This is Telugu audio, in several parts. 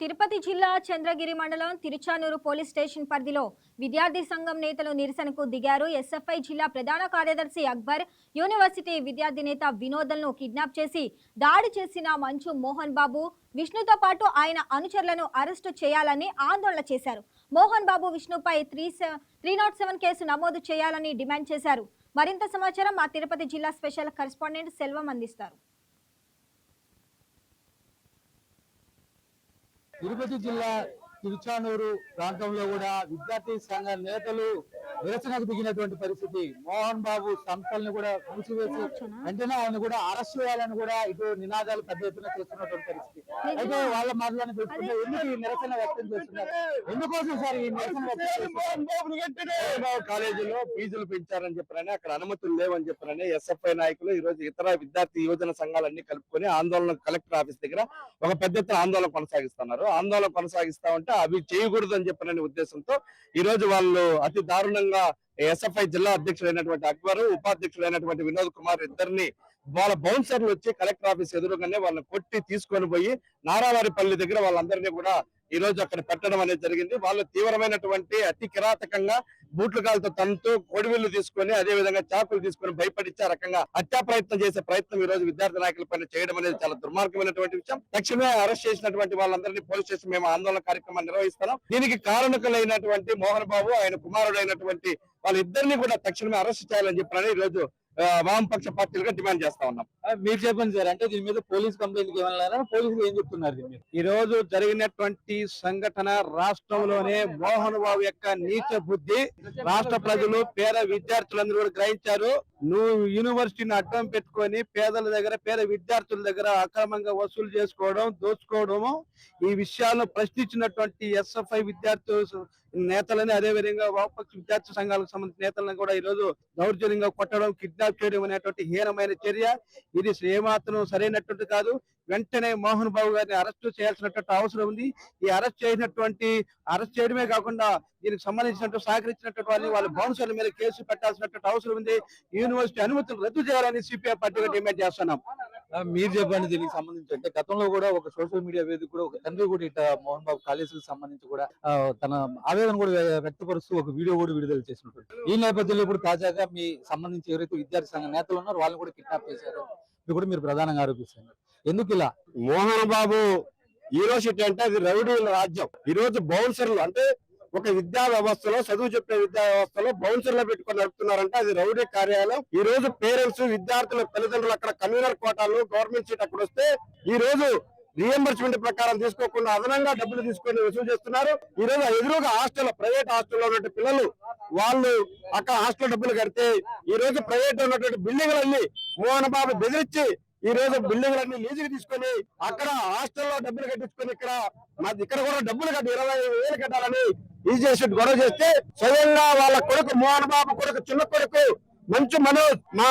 తిరుపతి జిల్లా చంద్రగిరి మండలం తిరుచానూరు పోలీస్ స్టేషన్ పరిధిలో విద్యార్థి సంఘం నేతలు నిరసనకు దిగారు. ఎస్ఎఫ్ఐ జిల్లా ప్రధాన కార్యదర్శి అక్బర్, యూనివర్సిటీ విద్యార్థి నేత వినోద్లను కిడ్నాప్ చేసి దాడి చేసిన మంచు మోహన్ బాబు, విష్ణుతో పాటు ఆయన అనుచరులను అరెస్టు చేయాలని ఆందోళన చేశారు. మోహన్ బాబు, విష్ణుపై 307 కేసు నమోదు చేయాలని డిమాండ్ చేశారు. మరింత సమాచారం మా తిరుపతి జిల్లా స్పెషల్ కరెస్పాండెంట్ సెల్వం అందిస్తారు. తిరుపతి జిల్లా తిరుచానూరు ప్రాంతంలో కూడా విద్యార్థి సంఘ నేతలు నిరసనకు దిగినటువంటి పరిస్థితి. మోహన్ బాబు సంస్థలను కూడా మూసివేసి వెంటనే ఆయన కూడా అరెస్ట్ చేయాలని కూడా ఇటు నినాదాలు పెద్ద ఎత్తున చేస్తున్నటువంటి పరిస్థితి. అయితే వాళ్ళ మాటలను తెలుసుకుంటే ఎందుకు ఈ నిరసన వ్యక్తం చేస్తున్నారు, ఎందుకోసం సార్ ఈ నిరసన కాలేజీలో ఫీజులు పెంచారని చెప్పారని, అక్కడ అనుమతులు లేవని చెప్పారని ఎస్ఎఫ్ఐ నాయకులు ఈ రోజు ఇతర విద్యార్థి యువజన సంఘాలన్నీ కలుపుకొని ఆందోళన కలెక్టర్ ఆఫీస్ దగ్గర ఒక పెద్ద ఎత్తున ఆందోళన కొనసాగిస్తున్నారు. ఆందోళన కొనసాగిస్తా ఉంటే అవి చేయకూడదు అని చెప్పిన ఉద్దేశంతో ఈ రోజు వాళ్ళు అతి దారుణంగా ఎస్ఎఫ్ఐ జిల్లా అధ్యక్షుడైనటువంటి అక్బర్, ఉపాధ్యక్షుడైనటువంటి వినోద్ కుమార్ ఇద్దరిని వాళ్ళ బౌన్సర్లు వచ్చి కలెక్టర్ ఆఫీస్ ఎదురుగానే వాళ్ళని కొట్టి తీసుకొని పోయి నారావారిపల్లి దగ్గర వాళ్ళందరినీ కూడా ఈ రోజు అక్కడ పెట్టడం అనేది జరిగింది. వాళ్ళు తీవ్రమైనటువంటి అతి కిరాతకంగా బూట్ల కాలతో తనతో కొడివిళ్లు తీసుకొని అదే విధంగా చాకులు తీసుకొని భయపడిచ్చే రకంగా హత్యా ప్రయత్నం చేసే ప్రయత్నం ఈ రోజు విద్యార్థి నాయకుల పైన చేయడం అనేది చాలా దుర్మార్గమైనటువంటి విషయం. తక్షణమే అరెస్ట్ చేసినటువంటి వాళ్ళందరినీ పోలీస్ స్టేషన్ మేము ఆందోళన కార్యక్రమాన్ని నిర్వహిస్తున్నాం. దీనికి కారణకులైనటువంటి మోహన్ బాబు, ఆయన కుమారుడైనటువంటి వాళ్ళిద్దరినీ కూడా తక్షణమే అరెస్ట్ చేయాలని చెప్పారని ఈ రోజు వామపక్ష పార్టీలుగా డిమాండ్ చేస్తా ఉన్నాం. మీరు చెప్పండి సార్, అంటే దీని మీద పోలీస్ కంప్లైంట్ ఏమన్నారా, పోలీసులు ఏం చెప్తున్నారు? ఈ రోజు జరిగినటువంటి సంఘటన రాష్ట్రంలోనే మోహన్ బాబు యొక్క నీచ బుద్ధి రాష్ట్ర ప్రజలు, పేద విద్యార్థులందరూ కూడా గ్రహించారు. నువ్వు యూనివర్సిటీని అడ్డం పెట్టుకొని పేదల దగ్గర, పేద విద్యార్థుల దగ్గర అక్రమంగా వసూలు చేసుకోవడం, దోచుకోవడము, ఈ విషయాలను ప్రశ్నించినటువంటి ఎస్ఎఫ్ఐ విద్యార్థి నేతలని, అదే విధంగా వామపక్ష విద్యార్థి సంఘాలకు సంబంధించిన నేతలను కూడా ఈ రోజు దౌర్జన్యంగా కొట్టడం, కిడ్నాప్ చేయడం అనేటువంటి హీనమైన చర్య. ఇది ఏమాత్రం సరైనటువంటి కాదు. వెంటనే మోహన్ బాబు గారిని అరెస్ట్ చేయాల్సినటువంటి అవసరం ఉంది. ఈ అరెస్ట్ చేయడమే కాకుండా దీనికి సంబంధించినట్టు సహకరించినటువంటి వాళ్ళని, వాళ్ళ బౌన్సర్ల మీద కేసు పెట్టాల్సినటువంటి అవసరం ఉంది. యూనివర్సిటీ అనుమతులు రద్దు చేయాలని సిపిఐ పార్టీగా డిమాండ్ చేస్తున్నాం. మీరు చెప్పండి దీనికి సంబంధించి. అంటే గతంలో కూడా ఒక సోషల్ మీడియా వేదిక కూడా ఒక తండ్రి కూడా ఇట్లా మోహన్ బాబు కాలేజీకి సంబంధించి కూడా తన ఆవేదన కూడా వ్యక్తపరుస్తూ ఒక వీడియో కూడా విడుదల చేసినట్టు. ఈ నేపథ్యంలో ఇప్పుడు తాజాగా మీ సంబంధించి ఎవరైతే విద్యార్థి సంఘ నేతలు ఉన్నారో వాళ్ళని కూడా కిడ్నాప్ చేశారు, ఇది కూడా మీరు ప్రధానంగా ఆరోపిస్తున్నారు. ఎందుకు ఇలా? మోహన్ బాబు యూనివర్సిటీ అంటే అది రౌడీల రాజ్యం. ఈ రోజు బౌన్సర్లు అంటే ఒక విద్యా వ్యవస్థలో, చదువు చెప్పే విద్యా వ్యవస్థలో బౌన్సర్లు పెట్టుకొని నడుపుతున్నారంటే అది రౌడీ కార్యాలయం. ఈ రోజు పేరెంట్స్, విద్యార్థుల తల్లిదండ్రులు అక్కడ కన్వీనర్ కోటాలు, గవర్నమెంట్ సీట్ అక్కడ వస్తే ఈ రోజు రియంబర్స్మెంట్ ప్రకారం తీసుకోకుండా అదనంగా డబ్బులు తీసుకొని వసూలు చేస్తున్నారు. ఈ రోజు ఎదురుగా హాస్టల్, ప్రైవేట్ హాస్టల్లో ఉన్నటువంటి పిల్లలు వాళ్ళు అక్కడ హాస్టల్ డబ్బులు కడితే ఈ రోజు ప్రైవేట్ ఉన్నటువంటి బిల్డింగ్లన్నీ మోహన్ బాబు బెదిరించి ఈ రోజు బిల్డింగ్లన్నీ లీజుకి తీసుకొని అక్కడ హాస్టల్లో డబ్బులు కట్టించుకొని ఇక్కడ కూడా డబ్బులు కట్టి 25,000 కట్టాలని ఈజీ చేసి గొడవ చేస్తే స్వయంగా వాళ్ళ కొడుకు, మోహన్ బాబు కొడుకు, చిన్న కొడుకు మంచు మనోజ్, మా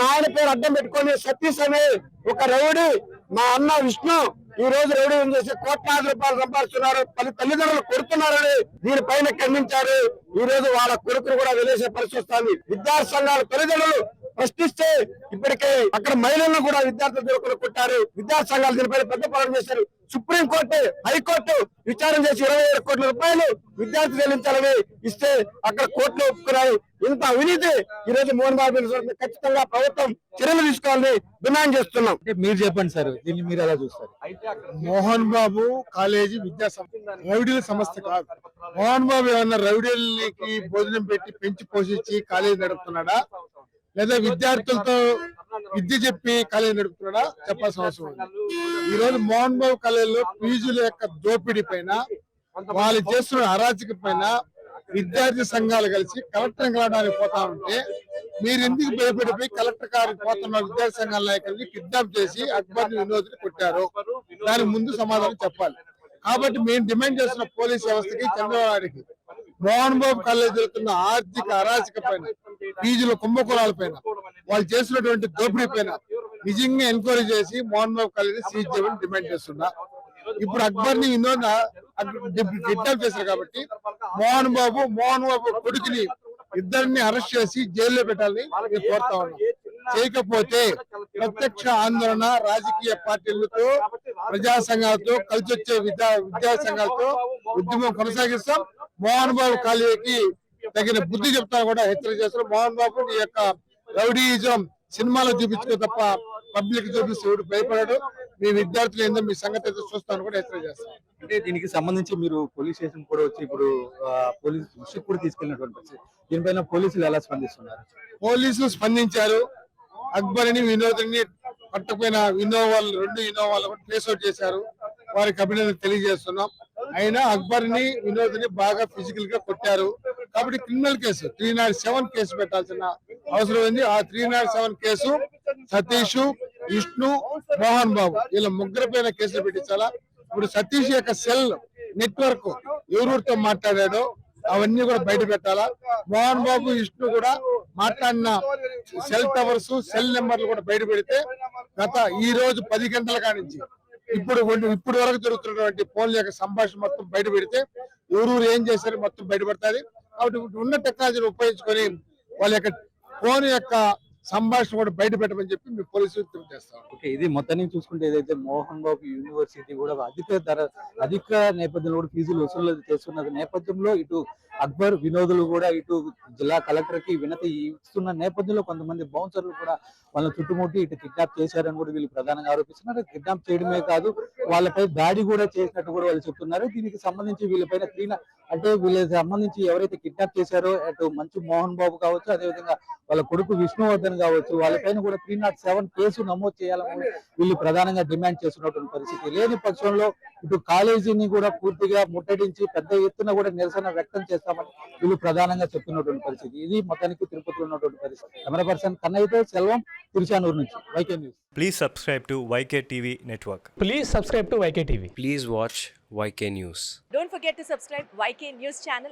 నాయన పేరు అడ్డం పెట్టుకొని సతీష్ అనే ఒక రౌడీ, మా అన్న విష్ణు ఈ రోజు రౌడీ చేసి కోట్లాది రూపాయలు సంపాదిస్తున్నారు, తల్లిదండ్రులు కొడుతున్నారని దీనిపైన ఖండించారు. ఈ రోజు వాళ్ళ కొడుకును కూడా వెలేసే పరిస్థితి వస్తుంది. విద్యార్థి సంఘాల తల్లిదండ్రులు ప్రశ్నిస్తే ఇప్పటికే అక్కడ మహిళలను కూడా విద్యార్థులు దొరకలు కొట్టారు. విద్యార్థి సంఘాలు దీనిపైన పెద్ద పోరాటం చేశారు. సుప్రీంకోర్టు, హైకోర్టు విచారణ చేసి 27 కోట్ల రూపాయలు విద్యార్థి చెల్లించాలని ఇస్తే అక్కడ కోర్టులో ఒప్పుకున్నారు. ఇంత అవినీతి ఈ రోజు మోహన్ బాబు ఖచ్చితంగా ప్రభుత్వం చర్యలు తీసుకోవాలని డిమాండ్ చేస్తున్నాం. మీరు చెప్పండి సార్, దీన్ని మీరు ఎలా చూస్తారు? మోహన్ బాబు కాలేజీ విద్యా రౌడీల సంస్థ కాదు. మోహన్ బాబు ఏమన్నా రౌడీలకి భోజనం పెట్టి పెంచి పోషించి కాలేజీ నడుపుతున్నాడా, లేదా విద్యార్థులతో విద్య చెప్పి కాలేజీ నడుపుతున్నాడా చెప్పాల్సిన అవసరం ఉంది. ఈ రోజు మోహన్ బాబు కాలేజీలో ఫీజుల యొక్క దోపిడీ పైన, వాళ్ళు చేస్తున్న అరాచక పైన విద్యార్థి సంఘాలు కలిసి కలెక్టర్ కలవడానికి పోతా ఉంటే మీరు ఎందుకు భయపడిపోయి కలెక్టర్ గారికి పోతున్న విద్యార్థి సంఘాల నాయకుల్ని కిడ్నాప్ చేసి అక్బర్, వినోద్ని కొట్టారు? దానికి ముందు సమాధానం చెప్పాలి. కాబట్టి మేము డిమాండ్ చేస్తున్న పోలీస్ వ్యవస్థకి, చంద్రబాబుకి, మోహన్ బాబు కాలేజీ జరుగుతున్న ఆర్థిక అరాచక పైన, ఫీజుల కుంభకోణాల పైన, వాళ్ళు చేసినటువంటి దోపిడీ పైన నిజంగా ఎంక్వైరీ చేసి మోహన్ బాబు కాలేజీ సీజ్ చేయమని డిమాండ్ చేస్తున్నా. ఇప్పుడు అక్బర్ ని వినోద్ కిడ్నాప్ చేశారు కాబట్టి మోహన్ బాబు కొడుకుని ఇద్దరిని అరెస్ట్ చేసి జైల్లో పెట్టాలని మేము కోరుతా ఉన్నాం. చేయకపోతే ప్రత్యక్ష ఆందోళన రాజకీయ పార్టీలతో ప్రజా సంఘాలతో కలిసి వచ్చే విద్యా సంఘాలతో ఉద్యమం కొనసాగిస్తాం. మోహన్ బాబు కాలేజీకి తగిన బుద్ధి చెప్తా కూడా హెచ్చరిక చేస్తున్నాం. మోహన్ బాబు నీ యొక్క రౌడీయిజం సినిమాలో చూపించుకో తప్ప పబ్లిక్ చూపిస్తే ఎవడు భయపడాడు. మీ విద్యార్థులు ఏందో మీ సంగతి అయితే చూస్తాను కూడా హెచ్చరిక చేస్తాం. అంటే దీనికి సంబంధించి మీరు పోలీస్ స్టేషన్ కూడా వచ్చి ఇప్పుడు పోలీస్ దృష్టికి కూడా తీసుకెళ్ళినటువంటి పరిస్థితి. దీనిపైన పోలీసులు ఎలా స్పందిస్తున్నారు? పోలీసులు స్పందించారు. అక్బర్ని వినోద్ని పట్టకపోయిన రెండు ఇన్నోవాలు కూడా ట్రేస్ అవుట్ చేశారు. వారికి అభినందన తెలియజేస్తున్నాం. అయినా అక్బర్ని వినోద్ని బాగా ఫిజికల్ గా కొట్టారు కాబట్టి క్రిమినల్ కేసు 307 కేసు పెట్టాల్సిన అవసరం ఉంది. ఆ 307 కేసు సతీష్, విష్ణు, మోహన్ బాబు వీళ్ళ ముగ్గురు పైన కేసులు పెట్టించాలా. ఇప్పుడు సతీష్ యొక్క సెల్ నెట్వర్క్ ఎవరితో మాట్లాడాడో అవన్నీ కూడా బయట పెట్టాలా. మోహన్ బాబు, విష్ణు కూడా మాట్లాడిన సెల్ టవర్స్, సెల్ నెంబర్లు కూడా బయట పెడితే ఈ రోజు 10 గంటల కానించి ఇప్పుడు వరకు జరుగుతున్నటువంటి ఫోన్ల యొక్క సంభాషణ మొత్తం బయట పెడితే ఎవరు ఏం చేశారో మొత్తం బయటపడుతుంది. కాబట్టి ఉన్న టెక్నాలజీని ఉపయోగించుకొని వాళ్ళ యొక్క ఫోన్ యొక్క సంభాషణ కూడా బయట పెట్టమని చెప్పి మీ పోలీసులు తెలియజేస్తాం. ఓకే, ఇది మొత్తాన్ని చూసుకుంటే ఏదైతే మోహన్ బాబు యూనివర్సిటీ కూడా అధిక నేపథ్యంలో కూడా ఫీజులు వసూలు చేస్తున్న నేపథ్యంలో ఇటు అక్బర్, వినోదులు కూడా ఇటు జిల్లా కలెక్టర్ కి వినతి ఇస్తున్న నేపథ్యంలో కొంతమంది బౌన్సర్లు కూడా వాళ్ళని చుట్టుముట్టి ఇటు కిడ్నాప్ చేశారని కూడా వీళ్ళు ప్రధానంగా ఆరోపిస్తున్నారు. కిడ్నాప్ చేయడమే కాదు వాళ్ళపై దాడి కూడా చేసినట్టు కూడా వాళ్ళు చెప్తున్నారు. దీనికి సంబంధించి వీళ్ళపైన వీళ్ళకి సంబంధించి ఎవరైతే కిడ్నాప్ చేశారో అటు మంచు మోహన్ బాబు కావచ్చు, అదేవిధంగా వాళ్ళ కొడుకు విష్ణువర్ధన్ కావచ్చు, వాళ్ళపైన కూడా 307 కేసు నమోదు చేయాలని వీళ్ళు ప్రధానంగా డిమాండ్ చేస్తున్నటువంటి పరిస్థితి. లేని పక్షంలో ఇటు కాలేజీని కూడా పూర్తిగా ముట్టడించి పెద్ద ఎత్తున కూడా నిరసన వ్యక్తం చేస్తామని వీళ్ళు ప్రధానంగా చెప్తున్నటువంటి పరిస్థితి. ఇది మొత్తానికి తిరుపతిలో ఉన్నటువంటి పరిస్థితి. కెమెరా పర్సన్ కన్నయ్యతో సెల్వం, తిరుచానూరు నుంచి YK news. Please subscribe to YK TV Network. Please subscribe to YK TV. Please watch YK News. Don't forget to subscribe YK News channel.